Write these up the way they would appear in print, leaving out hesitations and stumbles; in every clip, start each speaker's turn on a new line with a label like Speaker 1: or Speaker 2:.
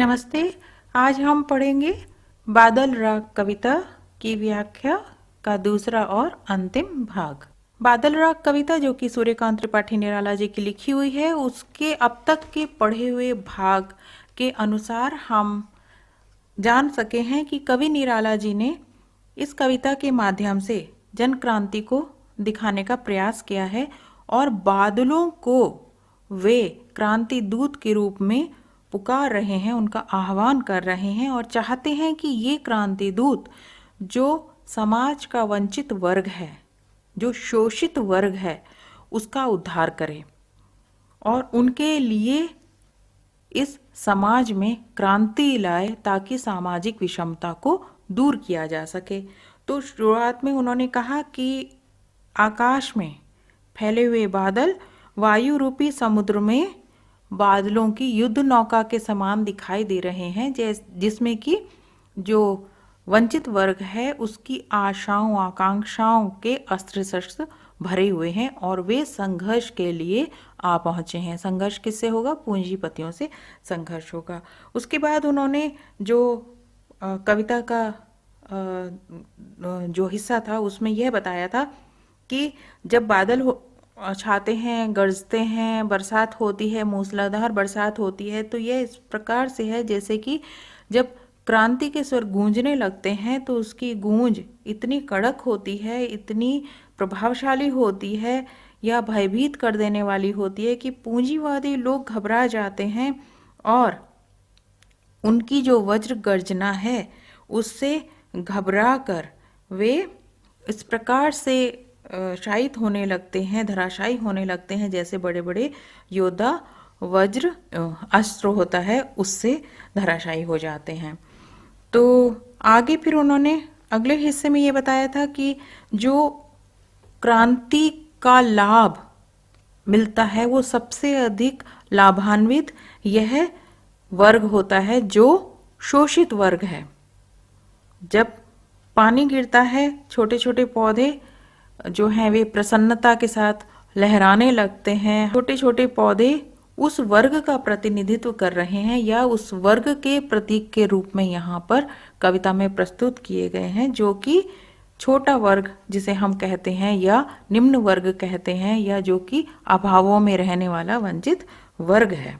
Speaker 1: नमस्ते। आज हम पढ़ेंगे बादल राग कविता की व्याख्या का दूसरा और अंतिम भाग। बादल राग कविता जो कि सूर्यकांत त्रिपाठी निराला जी की लिखी हुई है, उसके अब तक के पढ़े हुए भाग के अनुसार हम जान सके हैं कि कवि निराला जी ने इस कविता के माध्यम से जन क्रांति को दिखाने का प्रयास किया है और बादलों को वे क्रांति दूत के रूप में पुकार रहे हैं, उनका आह्वान कर रहे हैं और चाहते हैं कि ये क्रांति दूत जो समाज का वंचित वर्ग है, जो शोषित वर्ग है, उसका उद्धार करे और उनके लिए इस समाज में क्रांति लाए ताकि सामाजिक विषमता को दूर किया जा सके। तो शुरुआत में उन्होंने कहा कि आकाश में फैले हुए बादल वायु रूपी समुद्र में बादलों की युद्ध नौका के समान दिखाई दे रहे हैं, जिसमें कि जो वंचित वर्ग है उसकी आशाओं आकांक्षाओं के अस्त्र शस्त्र भरे हुए हैं और वे संघर्ष के लिए आ पहुंचे हैं। संघर्ष किससे होगा? पूंजीपतियों से संघर्ष होगा। उसके बाद उन्होंने जो कविता का जो हिस्सा था उसमें यह बताया था कि जब बादल छाते हैं, गरजते हैं, बरसात होती है, मूसलाधार बरसात होती है, तो यह इस प्रकार से है जैसे कि जब क्रांति के स्वर गूंजने लगते हैं तो उसकी गूंज इतनी कड़क होती है, इतनी प्रभावशाली होती है या भयभीत कर देने वाली होती है कि पूंजीवादी लोग घबरा जाते हैं और उनकी जो वज्र गर्जना है उससे घबरा कर वे इस प्रकार से शायित होने लगते हैं, धराशायी होने लगते हैं, जैसे बड़े बड़े योद्धा वज्र अस्त्र होता है उससे धराशायी हो जाते हैं। तो आगे फिर उन्होंने अगले हिस्से में ये बताया था कि जो क्रांति का लाभ मिलता है वो सबसे अधिक लाभान्वित यह वर्ग होता है जो शोषित वर्ग है। जब पानी गिरता है, छोटे छोटे पौधे जो हैं वे प्रसन्नता के साथ लहराने लगते हैं। छोटे छोटे पौधे उस वर्ग का प्रतिनिधित्व कर रहे हैं या उस वर्ग के प्रतीक के रूप में यहाँ पर कविता में प्रस्तुत किए गए हैं, जो कि छोटा वर्ग जिसे हम कहते हैं या निम्न वर्ग कहते हैं या जो कि अभावों में रहने वाला वंचित वर्ग है।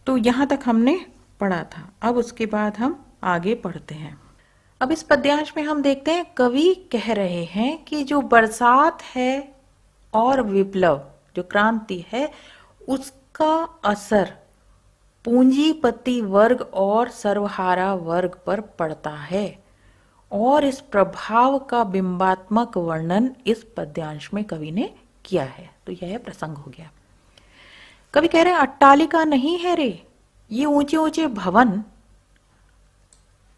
Speaker 1: तो यहाँ तक हमने पढ़ा था। अब उसके बाद हम आगे पढ़ते हैं। अब इस पद्यांश में हम देखते हैं कवि कह रहे हैं कि जो बरसात है और विप्लव जो क्रांति है उसका असर पूंजीपति वर्ग और सर्वहारा वर्ग पर पड़ता है और इस प्रभाव का बिंबात्मक वर्णन इस पद्यांश में कवि ने किया है। तो यह प्रसंग हो गया। कवि कह रहे हैं अट्टालिका नहीं है रे, ये ऊंचे ऊंचे भवन,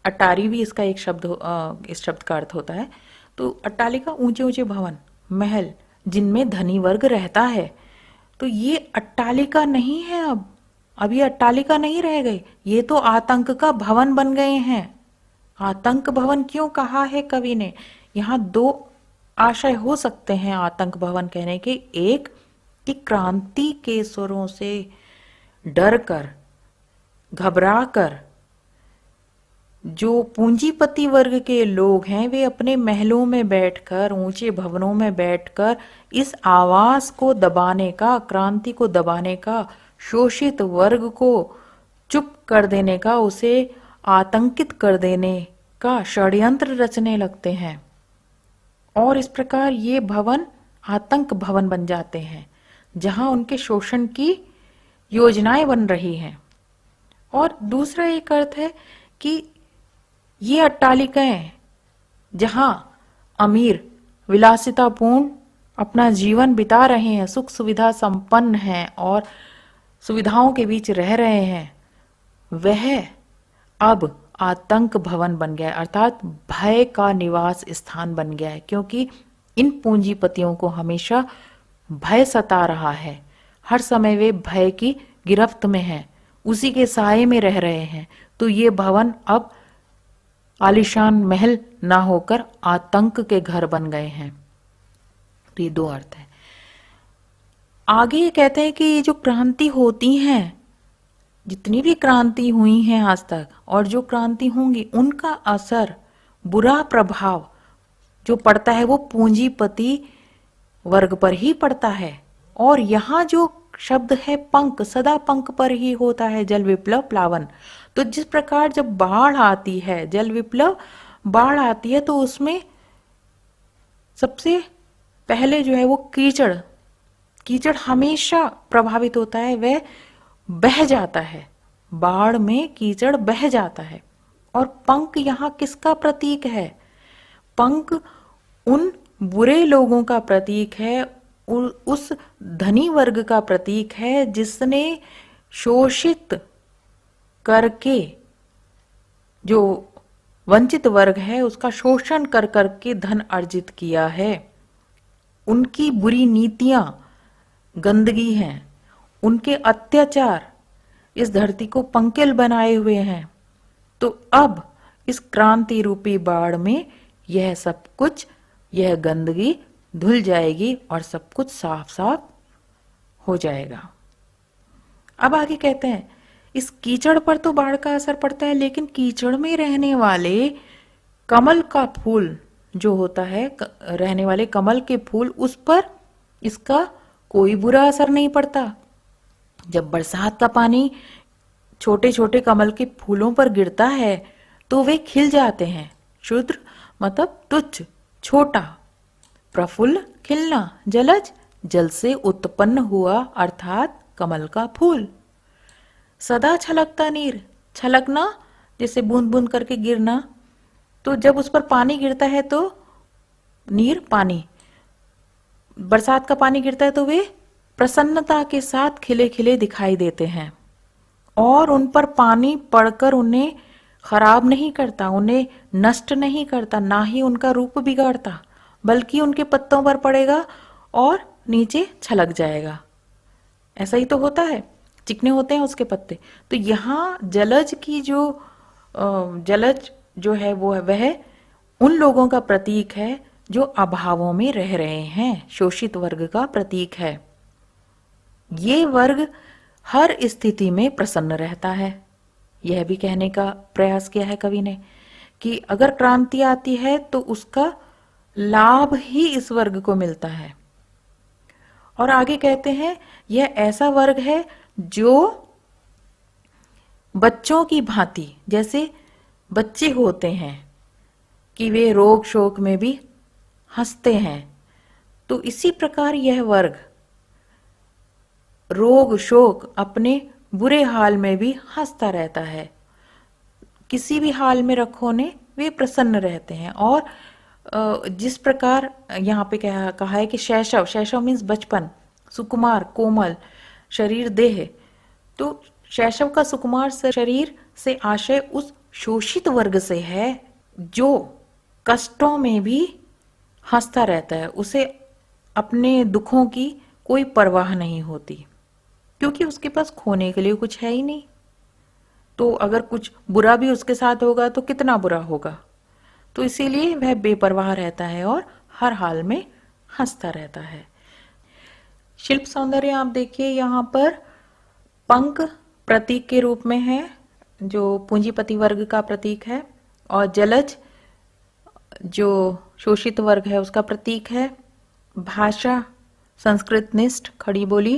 Speaker 1: अटारी भी इसका एक शब्द इस शब्द का अर्थ होता है। तो अट्टालिका ऊंचे ऊंचे भवन, महल जिनमें धनी वर्ग रहता है। तो ये अट्टालिका नहीं है, अब ये अट्टालिका नहीं रह गए, ये तो आतंक का भवन बन गए हैं। आतंक भवन क्यों कहा है कवि ने? यहाँ दो आशय हो सकते हैं आतंक भवन कहने के। एक कि क्रांति के स्वरों से डर कर घबरा कर जो पूंजीपति वर्ग के लोग हैं वे अपने महलों में बैठकर, ऊंचे भवनों में बैठकर इस आवाज को दबाने का, क्रांति को दबाने का, शोषित वर्ग को चुप कर देने का, उसे आतंकित कर देने का षड्यंत्र रचने लगते हैं और इस प्रकार ये भवन आतंक भवन बन जाते हैं जहां उनके शोषण की योजनाएं बन रही हैं। और दूसरा एक अर्थ है कि ये अट्टालिकाएं जहां अमीर विलासितापूर्ण अपना जीवन बिता रहे हैं, सुख सुविधा संपन्न हैं और सुविधाओं के बीच रह रहे हैं, वह अब आतंक भवन बन गया है, अर्थात भय का निवास स्थान बन गया है, क्योंकि इन पूंजीपतियों को हमेशा भय सता रहा है। हर समय वे भय की गिरफ्त में हैं, उसी के साए में रह रहे हैं। तो ये भवन अब आलीशान महल ना होकर आतंक के घर बन गए हैं। तो ये दो अर्थ है। आगे ये कहते हैं कि ये जो क्रांति होती हैं जितनी भी क्रांति हुई हैं आज तक और जो क्रांति होंगी, उनका असर, बुरा प्रभाव जो पड़ता है वो पूंजीपति वर्ग पर ही पड़ता है। और यहाँ जो शब्द है पंक, सदा पंक पर ही होता है जल विप्लव प्लावन। तो जिस प्रकार जब बाढ़ आती है, जल विप्लव बाढ़ आती है, तो उसमें सबसे पहले जो है वो कीचड़, कीचड़ हमेशा प्रभावित होता है, वह बह जाता है, बाढ़ में कीचड़ बह जाता है। और पंख यहाँ किसका प्रतीक है? पंख उन बुरे लोगों का प्रतीक है, उस धनी वर्ग का प्रतीक है जिसने शोषित करके, जो वंचित वर्ग है उसका शोषण कर करके धन अर्जित किया है। उनकी बुरी नीतियां गंदगी हैं, उनके अत्याचार इस धरती को पंकिल बनाए हुए हैं। तो अब इस क्रांति रूपी बाढ़ में यह सब कुछ, यह गंदगी धुल जाएगी और सब कुछ साफ साफ हो जाएगा। अब आगे कहते हैं, इस कीचड़ पर तो बाढ़ का असर पड़ता है, लेकिन कीचड़ में रहने वाले कमल का फूल जो होता है, रहने वाले कमल के फूल, उस पर इसका कोई बुरा असर नहीं पड़ता। जब बरसात का पानी छोटे छोटे कमल के फूलों पर गिरता है तो वे खिल जाते हैं। क्षुद्र मतलब तुच्छ, छोटा। प्रफुल्ल खिलना, जलज जल से उत्पन्न हुआ अर्थात कमल का फूल। सदा छलकता नीर, छलकना जैसे बूंद बूंद करके गिरना, तो जब उस पर पानी गिरता है तो नीर पानी, बरसात का पानी गिरता है तो वे प्रसन्नता के साथ खिले खिले दिखाई देते हैं। और उन पर पानी पड़कर उन्हें खराब नहीं करता, उन्हें नष्ट नहीं करता, ना ही उनका रूप बिगाड़ता, बल्कि उनके पत्तों पर पड़ेगा और नीचे छलक जाएगा। ऐसा ही तो होता है, चिकने होते हैं उसके पत्ते। तो यहाँ जलज की जलज जो है वो वह उन लोगों का प्रतीक है जो अभावों में रह रहे हैं, शोषित वर्ग का प्रतीक है। ये वर्ग हर स्थिति में प्रसन्न रहता है। यह भी कहने का प्रयास किया है कवि ने कि अगर क्रांति आती है तो उसका लाभ ही इस वर्ग को मिलता है। और आगे कहते हैं, यह ऐसा वर्ग है जो बच्चों की भांति, जैसे बच्चे होते हैं कि वे रोग शोक में भी हंसते हैं, तो इसी प्रकार यह वर्ग रोग शोक अपने बुरे हाल में भी हंसता रहता है। किसी भी हाल में रखो ने वे प्रसन्न रहते हैं। और जिस प्रकार यहाँ पे कहा है कि शैशव, शैशव मीन्स बचपन, सुकुमार कोमल शरीर देह, तो शैशव का सुकुमार शरीर से आशय उस शोषित वर्ग से है जो कष्टों में भी हंसता रहता है, उसे अपने दुखों की कोई परवाह नहीं होती, क्योंकि उसके पास खोने के लिए कुछ है ही नहीं। तो अगर कुछ बुरा भी उसके साथ होगा तो कितना बुरा होगा, तो इसीलिए वह बेपरवाह रहता है और हर हाल में हंसता रहता है। शिल्प सौंदर्य आप देखिए, यहाँ पर पंख प्रतीक के रूप में है जो पूंजीपति वर्ग का प्रतीक है, और जलज जो शोषित वर्ग है उसका प्रतीक है। भाषा संस्कृत निष्ठ खड़ी बोली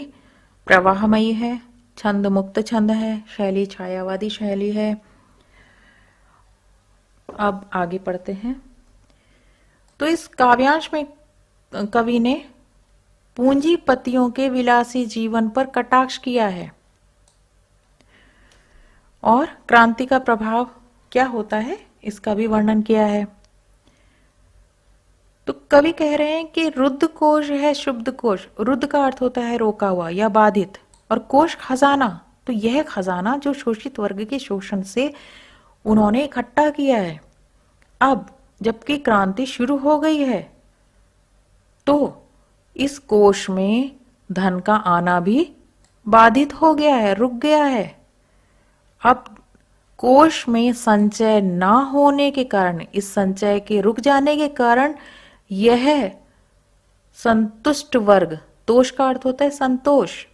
Speaker 1: प्रवाहमयी है, छंद मुक्त छंद है, शैली छायावादी शैली है। अब आगे पढ़ते हैं। तो इस काव्यांश में कवि ने पूंजीपतियों के विलासी जीवन पर कटाक्ष किया है और क्रांति का प्रभाव क्या होता है इसका भी वर्णन किया है। तो कवि कह रहे हैं कि रुद्ध कोश है शुद्ध कोश। रुद्ध का अर्थ होता है रोका हुआ या बाधित, और कोश खजाना। तो यह खजाना जो शोषित वर्ग के शोषण से उन्होंने इकट्ठा किया है, अब जबकि क्रांति शुरू हो गई है तो इस कोश में धन का आना भी बाधित हो गया है, रुक गया है। अब कोश में संचय ना होने के कारण, इस संचय के रुक जाने के कारण यह संतुष्ट वर्ग, तोष का अर्थ होता है संतोष,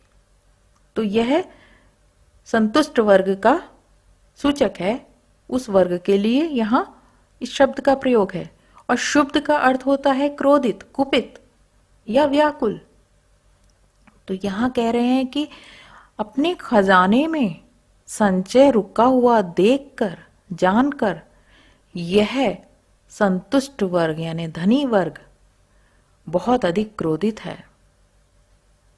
Speaker 1: तो यह संतुष्ट वर्ग का सूचक है, उस वर्ग के लिए यहाँ इस शब्द का प्रयोग है। और क्षुब्ध का अर्थ होता है क्रोधित, कुपित या व्याकुल। तो यहाँ कह रहे हैं कि अपने खजाने में संचय रुका हुआ देखकर, जानकर यह संतुष्ट वर्ग यानी धनी वर्ग बहुत अधिक क्रोधित है,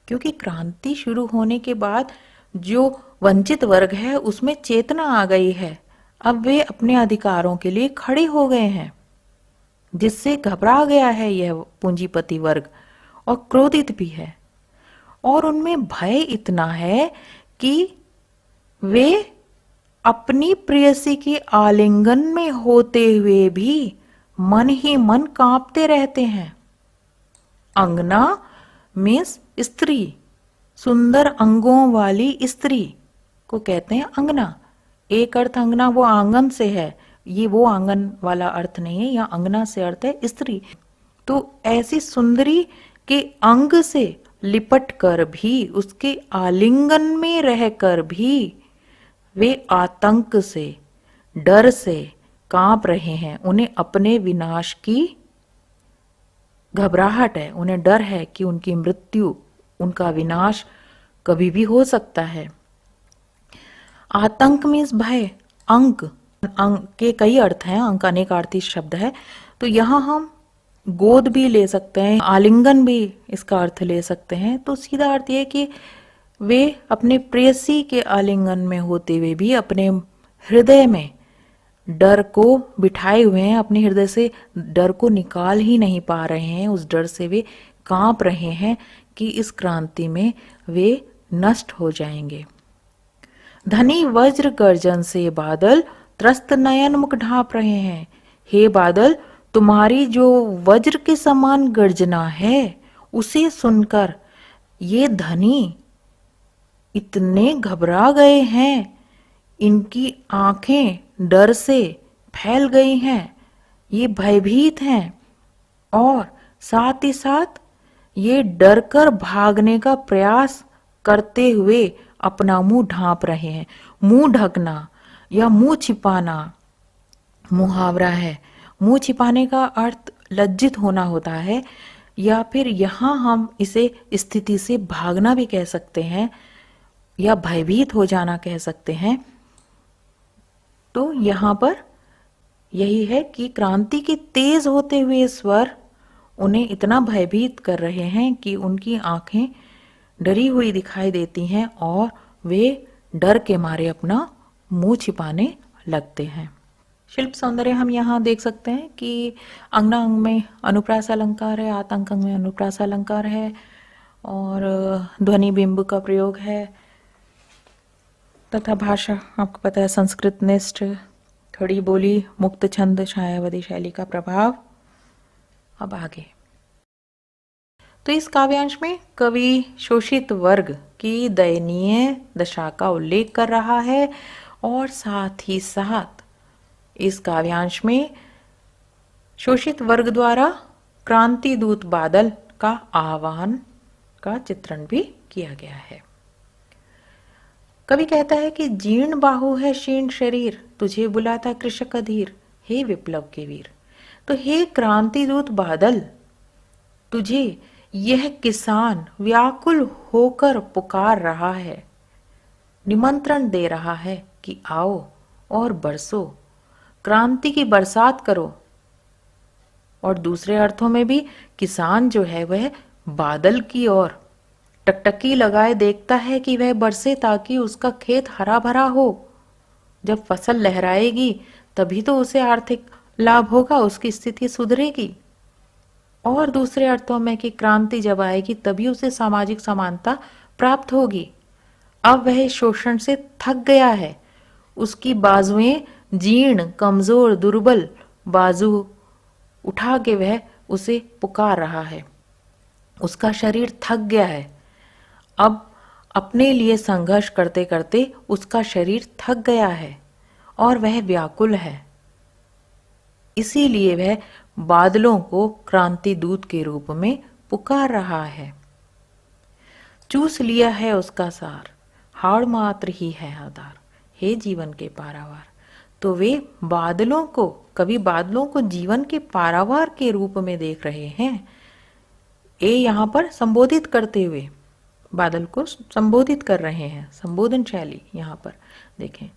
Speaker 1: क्योंकि क्रांति शुरू होने के बाद जो वंचित वर्ग है उसमें चेतना आ गई है। अब वे अपने अधिकारों के लिए खड़े हो गए हैं, जिससे घबरा गया है यह पूंजीपति वर्ग और क्रोधित भी है। और उनमें भय इतना है कि वे अपनी प्रेयसी के आलिंगन में होते हुए भी मन ही मन कांपते रहते हैं। अंगना मीन्स स्त्री, सुंदर अंगों वाली स्त्री को कहते हैं अंगना। एक अर्थ अंगना वो आंगन से है, ये वो आंगन वाला अर्थ नहीं है, यहाँ अंगना से अर्थ है स्त्री। तो ऐसी सुंदरी के अंग से लिपट कर भी, उसके आलिंगन में रहकर भी वे आतंक से, डर से कांप रहे हैं। उन्हें अपने विनाश की घबराहट है, उन्हें डर है कि उनकी मृत्यु, उनका विनाश कभी भी हो सकता है। आतंक मीन्स भय। अंक, अंक के कई अर्थ हैं, अंक अनेकार्थी शब्द है। तो यहाँ हम गोद भी ले सकते हैं, आलिंगन भी इसका अर्थ ले सकते हैं। तो सीधा अर्थ यह कि वे अपने प्रेयसी के आलिंगन में होते हुए भी अपने हृदय में डर को बिठाए हुए हैं, अपने हृदय से डर को निकाल ही नहीं पा रहे हैं। उस डर से वे कांप रहे हैं कि इस क्रांति में वे नष्ट हो जाएंगे। धनी वज्र गर्जन से बादल त्रस्त नयन मुख ढांप रहे हैं। हे बादल, तुम्हारी जो वज्र के समान गर्जना है उसे सुनकर ये धनी इतने घबरा गए हैं, इनकी आंखें डर से फैल गई हैं, ये भयभीत हैं और साथ ही साथ ये डर कर भागने का प्रयास करते हुए अपना मुंह ढांप रहे हैं। मुंह ढकना या मुंह छिपाना मुहावरा है। मुंह छिपाने का अर्थ लज्जित होना होता है, या फिर यहाँ हम इसे स्थिति से भागना भी कह सकते हैं या भयभीत हो जाना कह सकते हैं। तो यहाँ पर यही है कि क्रांति के तेज होते हुए स्वर उन्हें इतना भयभीत कर रहे हैं कि उनकी आंखें डरी हुई दिखाई देती हैं और वे डर के मारे अपना मुंह छिपाने लगते हैं। शिल्प सौंदर्य हम यहाँ देख सकते हैं कि अंगना अंग में अनुप्रास अलंकार है, आतंक अंग में अनुप्रास अलंकार है और ध्वनि बिंब का प्रयोग है तथा भाषा आपको पता है संस्कृत निष्ठ, खड़ी बोली, मुक्त छंद, छायावादी शैली का प्रभाव। अब आगे तो इस काव्यांश में कवि शोषित वर्ग की दयनीय दशा का उल्लेख कर रहा है और साथ ही साथ इस काव्यांश में शोषित वर्ग द्वारा क्रांति दूत बादल का आह्वान का चित्रण भी किया गया है। कवि कहता है कि जीर्ण बाहु है क्षीण शरीर, तुझे बुलाता कृषक अधीर, हे विप्लव के वीर। तो हे क्रांति दूत बादल, तुझे यह किसान व्याकुल होकर पुकार रहा है, निमंत्रण दे रहा है कि आओ और बरसो, क्रांति की बरसात करो। और दूसरे अर्थों में भी किसान जो है वह बादल की ओर टकटकी लगाए देखता है कि वह बरसे ताकि उसका खेत हरा भरा हो। जब फसल लहराएगी तभी तो उसे आर्थिक लाभ होगा, उसकी स्थिति सुधरेगी। और दूसरे अर्थों में कि क्रांति जब आएगी तभी उसे सामाजिक समानता प्राप्त होगी। अब वह शोषण से थक गया है, उसकी बाजुएं जीर्ण, कमजोर, दुर्बल बाजू उठा के वह उसे पुकार रहा है। उसका शरीर थक गया है, अब अपने लिए संघर्ष करते करते उसका शरीर थक गया है और वह व्याकुल है। इसीलिए वह बादलों को क्रांति दूत के रूप में पुकार रहा है। चूस लिया है उसका सार, हाड़ मात्र ही है आधार, हे जीवन के पारावार। तो वे बादलों को, कवि बादलों को जीवन के पारावार के रूप में देख रहे हैं। ए यहाँ पर संबोधित करते हुए बादल को संबोधित कर रहे हैं, संबोधन शैली यहाँ पर देखें।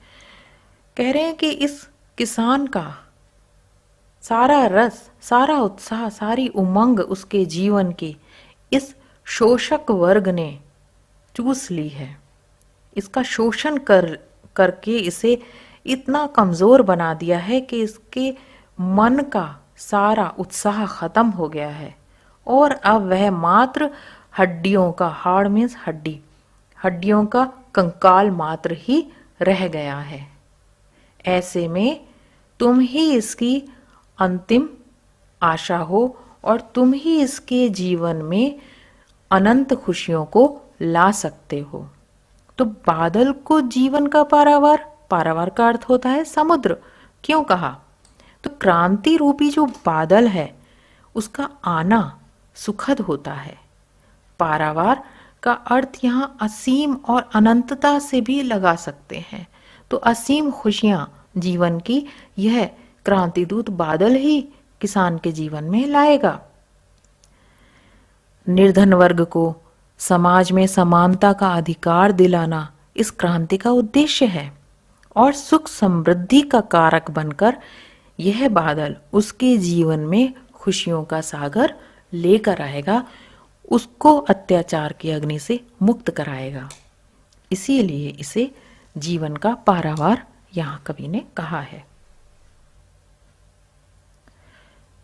Speaker 1: कह रहे हैं कि इस किसान का सारा रस, सारा उत्साह, सारी उमंग उसके जीवन की इस शोषक वर्ग ने चूस ली है। इसका शोषण करके इसे इतना कमजोर बना दिया है कि इसके मन का सारा उत्साह खत्म हो गया है और अब वह मात्र हड्डियों का, हाड़ मीन्स हड्डी, हड्डियों का कंकाल मात्र ही रह गया है। ऐसे में तुम ही इसकी अंतिम आशा हो और तुम ही इसके जीवन में अनंत खुशियों को ला सकते हो। तो बादल को जीवन का पारावार, पारावार का अर्थ होता है समुद्र, क्यों कहा? तो क्रांति रूपी जो बादल है उसका आना सुखद होता है। पारावार का अर्थ यहाँ असीम और अनंतता से भी लगा सकते हैं। तो असीम खुशियां जीवन की यह क्रांतिदूत बादल ही किसान के जीवन में लाएगा। निर्धन वर्ग को समाज में समानता का अधिकार दिलाना इस क्रांति का उद्देश्य है और सुख समृद्धि का कारक बनकर यह बादल उसके जीवन में खुशियों का सागर लेकर आएगा, उसको अत्याचार की अग्नि से मुक्त कराएगा। इसीलिए इसे जीवन का पारावार यहाँ कवि ने कहा है।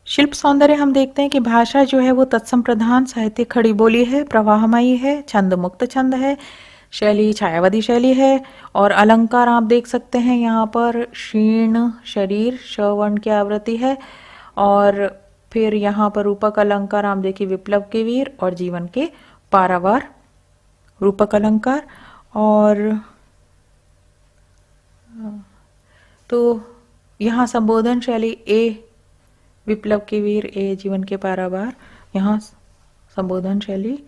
Speaker 1: शिल्प सौंदर्य हम देखते हैं कि भाषा जो है वो तत्सम प्रधान, साहित्य खड़ी बोली है, प्रवाहमयी है, छंद मुक्त छंद है, शैली छायावादी शैली है और अलंकार आप देख सकते हैं यहाँ पर क्षीण शरीर, श की आवृत्ति है और फिर यहाँ पर रूपक अलंकार आप देखिए विप्लव के वीर और जीवन के पारावार रूपक अलंकार। और तो यहाँ संबोधन शैली ए विप्लव के वीर, ए जीवन के पारावार, यहाँ संबोधन शैली।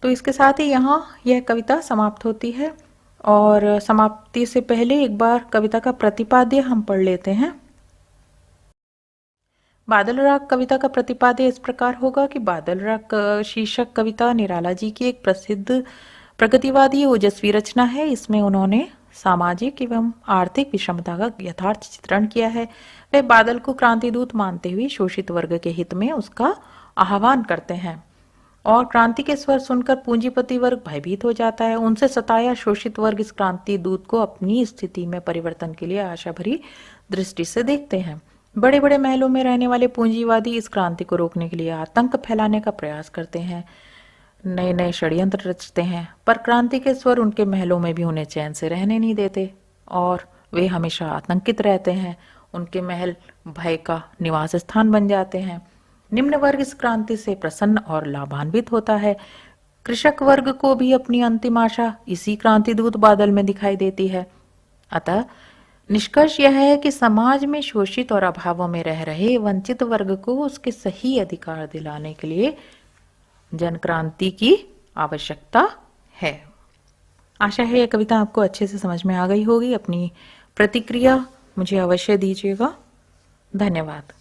Speaker 1: तो इसके साथ ही यहाँ यह कविता समाप्त होती है और समाप्ति से पहले एक बार कविता का प्रतिपाद्य हम पढ़ लेते हैं। बादल राग कविता का प्रतिपाद्य इस प्रकार होगा कि बादल राग शीर्षक कविता निराला जी की एक प्रसिद्ध प्रगतिवादी ओजस्वी रचना है। इसमें उन्होंने सामाजिक एवं आर्थिक विषमता का यथार्थ चित्रण किया है। वे बादल को क्रांतिदूत मानते हुए शोषित वर्ग के हित में उसका आह्वान करते हैं और क्रांति के स्वर सुनकर पूंजीपति वर्ग भयभीत हो जाता है। उनसे सताया शोषित वर्ग इस क्रांतिदूत को अपनी स्थिति में परिवर्तन के लिए आशा भरी दृष्टि से देखते हैं। बड़े बड़े महलों में रहने वाले पूंजीवादी इस क्रांति को रोकने के लिए आतंक फैलाने का प्रयास करते हैं, नए नए षड्यंत्र रचते हैं, पर क्रांति के स्वर उनके महलों में भी उन्हें चैन से रहने नहीं देते और वे हमेशा आतंकित रहते हैं। उनके महल भय का निवास स्थान बन जाते हैं। निम्न वर्ग इस क्रांति से प्रसन्न और लाभान्वित होता है। कृषक वर्ग को भी अपनी अंतिम आशा इसी क्रांतिदूत बादल में दिखाई देती है। अतः निष्कर्ष यह है कि समाज में शोषित और अभावों में रह रहे वंचित वर्ग को उसके सही अधिकार दिलाने के लिए जन क्रांति की आवश्यकता है। आशा है यह कविता आपको अच्छे से समझ में आ गई होगी। अपनी प्रतिक्रिया मुझे अवश्य दीजिएगा। धन्यवाद।